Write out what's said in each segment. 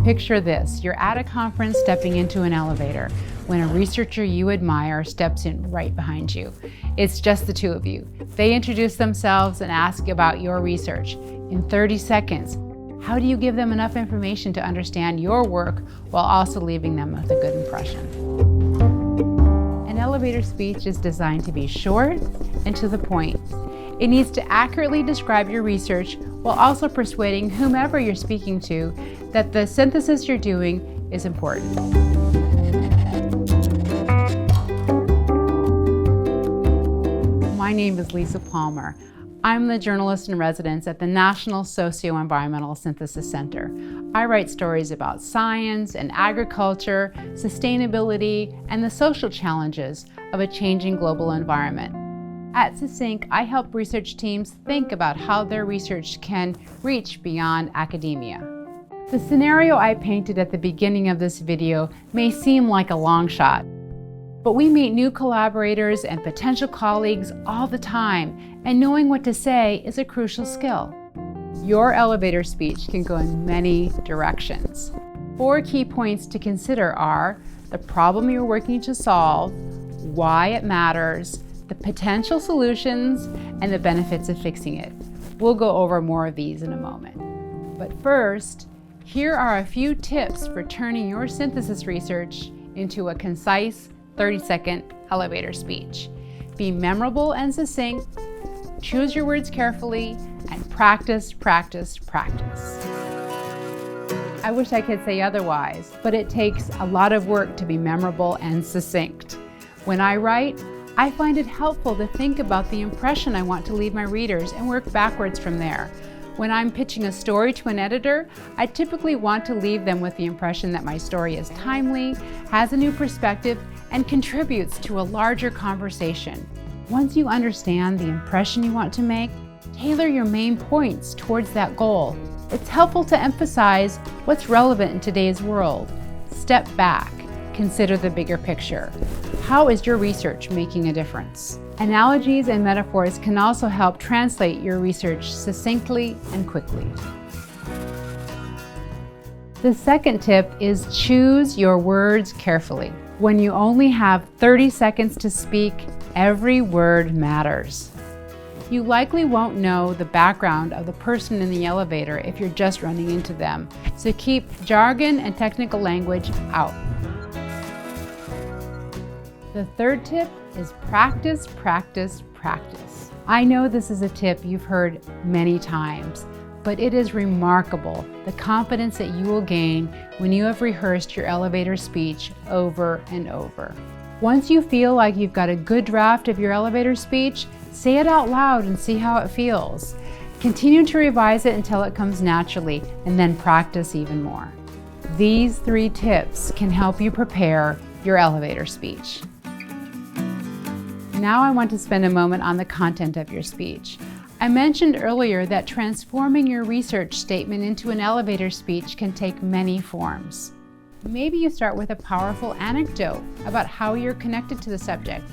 Picture this, you're at a conference stepping into an elevator when a researcher you admire steps in right behind you. It's just the two of you. They introduce themselves and ask about your research. In 30 seconds, how do you give them enough information to understand your work while also leaving them with a good impression? An elevator speech is designed to be short and to the point. It needs to accurately describe your research while also persuading whomever you're speaking to that the synthesis you're doing is important. My name is Lisa Palmer. I'm the journalist in residence at the National Socio-Environmental Synthesis Center. I write stories about science and agriculture, sustainability, and the social challenges of a changing global environment. At Succinct, I help research teams think about how their research can reach beyond academia. The scenario I painted at the beginning of this video may seem like a long shot, but we meet new collaborators and potential colleagues all the time, and knowing what to say is a crucial skill. Your elevator speech can go in many directions. 4 key points to consider are the problem you're working to solve, why it matters, the potential solutions, and the benefits of fixing it. We'll go over more of these in a moment. But first, here are a few tips for turning your synthesis research into a concise 30-second elevator speech. Be memorable and succinct, choose your words carefully, and practice, practice, practice. I wish I could say otherwise, but it takes a lot of work to be memorable and succinct. When I write, I find it helpful to think about the impression I want to leave my readers and work backwards from there. When I'm pitching a story to an editor, I typically want to leave them with the impression that my story is timely, has a new perspective, and contributes to a larger conversation. Once you understand the impression you want to make, tailor your main points towards that goal. It's helpful to emphasize what's relevant in today's world. Step back. Consider the bigger picture. How is your research making a difference? Analogies and metaphors can also help translate your research succinctly and quickly. The second tip is choose your words carefully. When you only have 30 seconds to speak, every word matters. You likely won't know the background of the person in the elevator if you're just running into them, so keep jargon and technical language out. The third tip is practice, practice, practice. I know this is a tip you've heard many times, but it is remarkable the confidence that you will gain when you have rehearsed your elevator speech over and over. Once you feel like you've got a good draft of your elevator speech, say it out loud and see how it feels. Continue to revise it until it comes naturally, and then practice even more. These 3 tips can help you prepare your elevator speech. Now I want to spend a moment on the content of your speech. I mentioned earlier that transforming your research statement into an elevator speech can take many forms. Maybe you start with a powerful anecdote about how you're connected to the subject.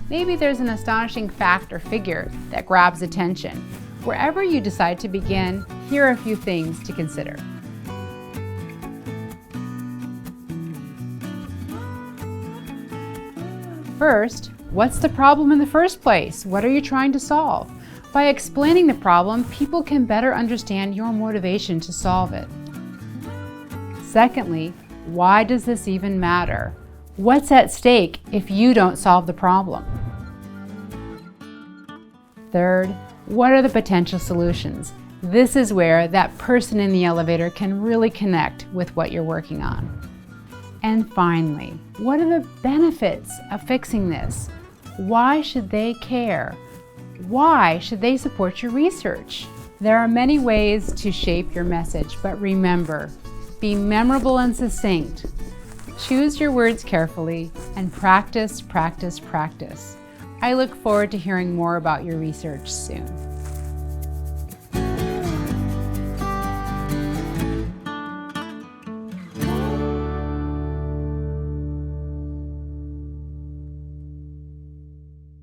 Maybe there's an astonishing fact or figure that grabs attention. Wherever you decide to begin, here are a few things to consider. First, what's the problem in the first place? What are you trying to solve? By explaining the problem, people can better understand your motivation to solve it. Secondly, why does this even matter? What's at stake if you don't solve the problem? Third, what are the potential solutions? This is where that person in the elevator can really connect with what you're working on. And finally, what are the benefits of fixing this? Why should they care? Why should they support your research? There are many ways to shape your message, but remember, be memorable and succinct. Choose your words carefully and practice, practice, practice. I look forward to hearing more about your research soon.